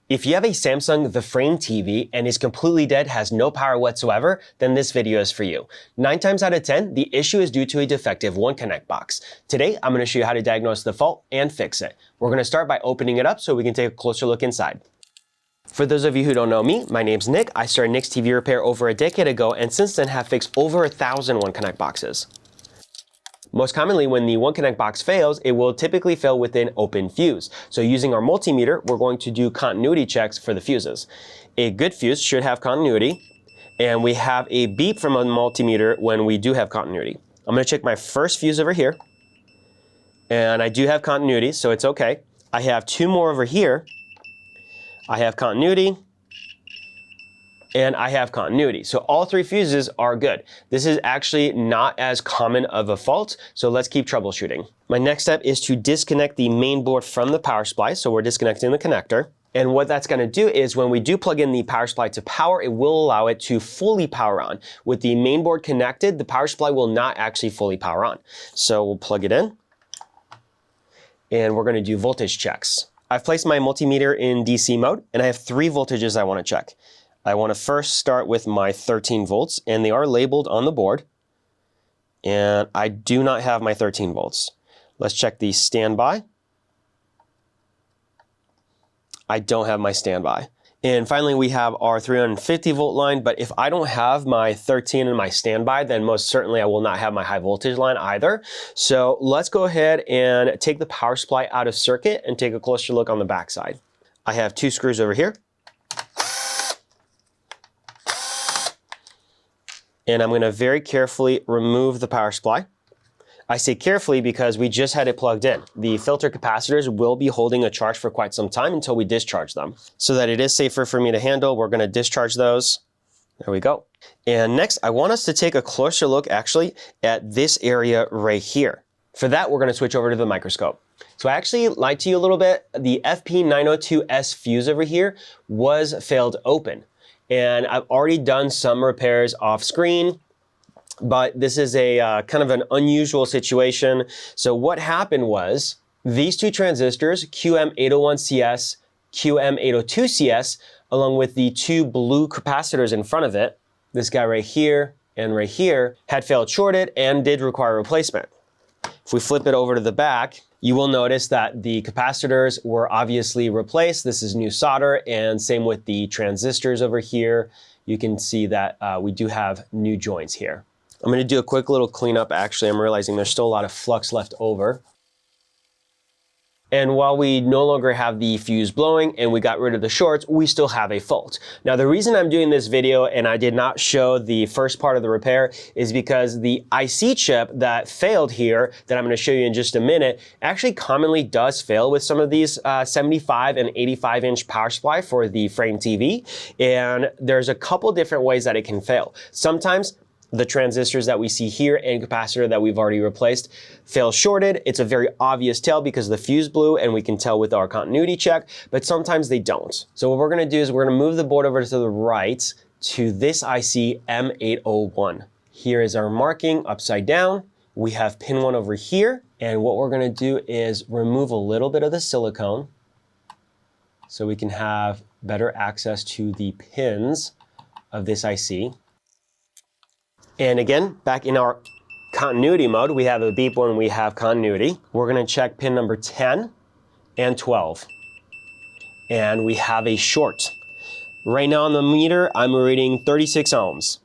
If you have a Samsung The Frame TV and is completely dead, has no power whatsoever, then this video is for you. 9 times out of 10, the issue is due to a defective One Connect box. Today, I'm going to show you how to diagnose the fault and fix it. We're going to start by opening it up so we can take a closer look inside. For those of you who don't know me, my name's Nick. I started Nick's TV Repair over a decade ago and since then have fixed over 1,000 One Connect boxes. Most commonly, when the One Connect box fails, it will typically fail with an open fuse. So using our multimeter, we're going to do continuity checks for the fuses. A good fuse should have continuity, and we have a beep from a multimeter when we do have continuity. I'm going to check my first fuse over here, and I do have continuity, so it's okay. I have 2 more over here. I have continuity, and I have continuity. So all 3 fuses are good. This is actually not as common of a fault, so let's keep troubleshooting. My next step is to disconnect the main board from the power supply, so we're disconnecting the connector. And what that's going to do is when we do plug in the power supply to power, it will allow it to fully power on. With the main board connected, the power supply will not actually fully power on. So we'll plug it in, and we're going to do voltage checks. I've placed my multimeter in DC mode, and I have 3 voltages I want to check. I want to first start with my 13 volts, and they are labeled on the board, and I do not have my 13 volts. Let's check the standby. I don't have my standby. And finally, we have our 350 volt line, but if I don't have my 13 and my standby, then most certainly I will not have my high voltage line either. So let's go ahead and take the power supply out of circuit and take a closer look on the back side. I have 2 screws over here. And I'm going to very carefully remove the power supply. I say carefully because we just had it plugged in. The filter capacitors will be holding a charge for quite some time until we discharge them. So that it is safer for me to handle, we're going to discharge those. There we go. And next, I want us to take a closer look actually at this area right here. For that, we're going to switch over to the microscope. So I actually lied to you a little bit. The FP902S fuse over here was failed open. And I've already done some repairs off screen, but this is a kind of an unusual situation. So what happened was these 2 transistors, QM801CS, QM802CS, along with the 2 blue capacitors in front of it, this guy right here and right here, had failed shorted and did require replacement. If we flip it over to the back, you will notice that the capacitors were obviously replaced. This is new solder, and same with the transistors over here. You can see that we do have new joints here. I'm going to do a quick little cleanup. Actually, I'm realizing there's still a lot of flux left over. And while we no longer have the fuse blowing and we got rid of the shorts, we still have a fault. Now, the reason I'm doing this video and I did not show the first part of the repair is because the IC chip that failed here, that I'm going to show you in just a minute, actually commonly does fail with some of these 75 and 85 inch power supply for the frame TV. And there's a couple different ways that it can fail. Sometimes the transistors that we see here and capacitor that we've already replaced fail shorted. It's a very obvious tell because the fuse blew and we can tell with our continuity check, but sometimes they don't. So what we're going to do is we're going to move the board over to the right to this IC M801. Here is our marking upside down. We have pin 1 over here, and what we're going to do is remove a little bit of the silicone so we can have better access to the pins of this IC. And again, back in our continuity mode, we have a beep when we have continuity. We're going to check pin number 10 and 12. And we have a short. Right now on the meter, I'm reading 36 ohms.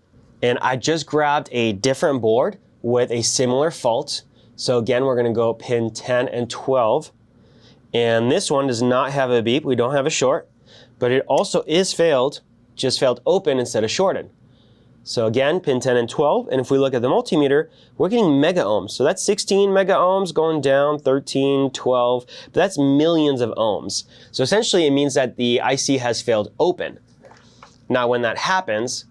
And I just grabbed a different board with a similar fault. So again, we're going to go pin 10 and 12. And this one does not have a beep. We don't have a short. But it also is failed, just failed open instead of shorted. So again, pin 10 and 12, and if we look at the multimeter, we're getting mega ohms. So that's 16 mega ohms going down, 13, 12, but that's millions of ohms. So essentially it means that the IC has failed open. Now when that happens,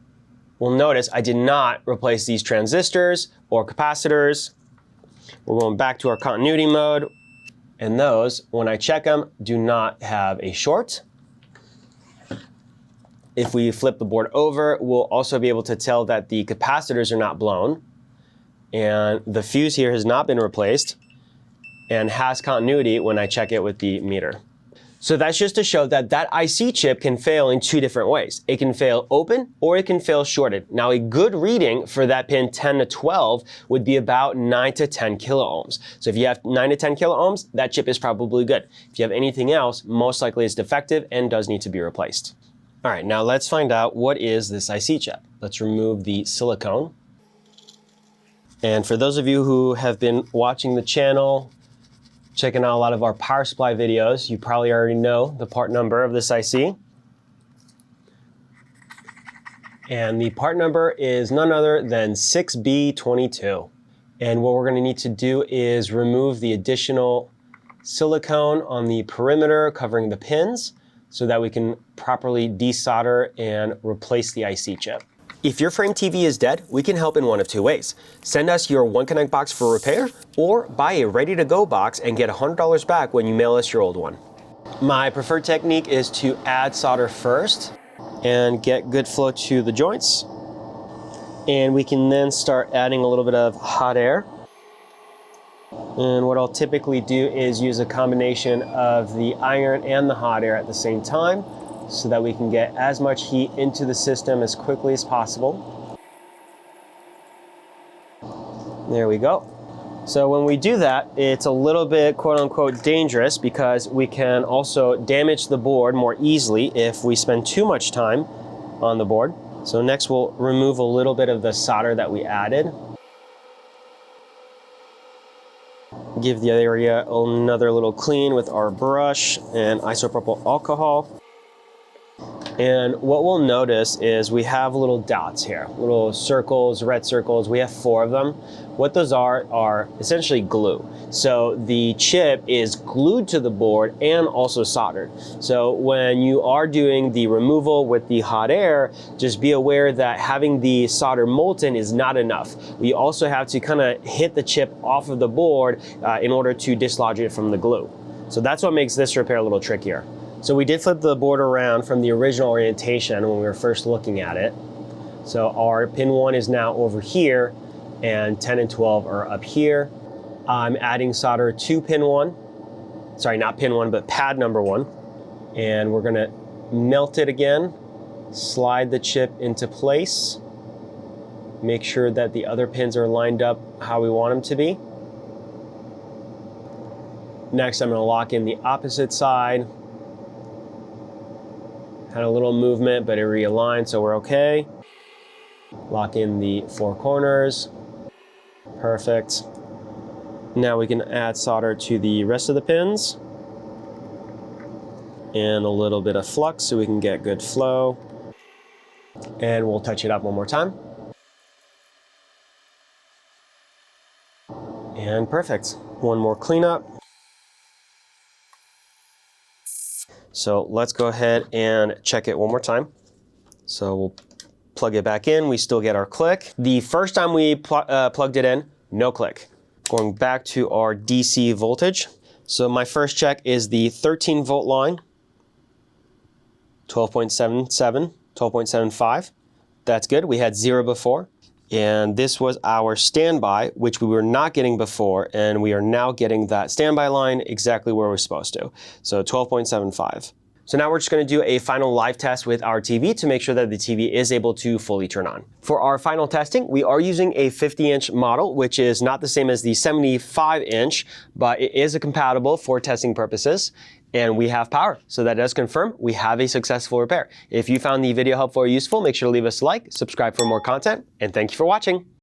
we'll notice I did not replace these transistors or capacitors. We're going back to our continuity mode, and those, when I check them, do not have a short. If we flip the board over, we'll also be able to tell that the capacitors are not blown and the fuse here has not been replaced and has continuity when I check it with the meter. So that's just to show that that IC chip can fail in two different ways. It can fail open or it can fail shorted. Now a good reading for that pin 10 to 12 would be about 9 to 10 kilo ohms. So if you have 9 to 10 kilo ohms, that chip is probably good. If you have anything else, most likely it's defective and does need to be replaced. All right, now let's find out what is this IC chip. Let's remove the silicone. And for those of you who have been watching the channel, checking out a lot of our power supply videos, you probably already know the part number of this IC. And the part number is none other than 6B22. And what we're going to need to do is remove the additional silicone on the perimeter covering the pins so that we can properly desolder and replace the IC chip. If your frame TV is dead, we can help in one of two ways. Send us your OneConnect box for repair, or buy a ready-to-go box and get $100 back when you mail us your old one. My preferred technique is to add solder first and get good flow to the joints. And we can then start adding a little bit of hot air. And what I'll typically do is use a combination of the iron and the hot air at the same time, so that we can get as much heat into the system as quickly as possible. There we go. So when we do that, it's a little bit quote-unquote dangerous because we can also damage the board more easily if we spend too much time on the board. So next we'll remove a little bit of the solder that we added. Give the area another little clean with our brush and isopropyl alcohol. And what we'll notice is we have little dots here, little circles, red circles. We have 4 of them. What those are essentially glue. So the chip is glued to the board and also soldered. So when you are doing the removal with the hot air, just be aware that having the solder molten is not enough. We also have to kind of hit the chip off of the board in order to dislodge it from the glue. So that's what makes this repair a little trickier. So we did flip the board around from the original orientation when we were first looking at it. So our pin 1 is now over here and 10 and 12 are up here. I'm adding solder to pin 1. Sorry, not pin 1, but pad number 1. And we're gonna melt it again, slide the chip into place, make sure that the other pins are lined up how we want them to be. Next, I'm gonna lock in the opposite side. Had a little movement, but it realigned, so we're okay. Lock in the 4 corners. Perfect. Now we can add solder to the rest of the pins. And a little bit of flux so we can get good flow. And we'll touch it up one more time. And perfect. One more cleanup. So let's go ahead and check it one more time. So we'll plug it back in. We still get our click. The first time we plugged it in, no click. Going back to our DC voltage. So my first check is the 13 volt line, 12.77, 12.75. That's good. We had 0 before. And this was our standby, which we were not getting before, and we are now getting that standby line exactly where we're supposed to. So 12.75. So now we're just going to do a final live test with our TV to make sure that the TV is able to fully turn on. For our final testing, we are using a 50-inch model, which is not the same as the 75-inch, but it is compatible for testing purposes. And we have power. So that does confirm we have a successful repair. If you found the video helpful or useful, make sure to leave us a like, subscribe for more content, and thank you for watching.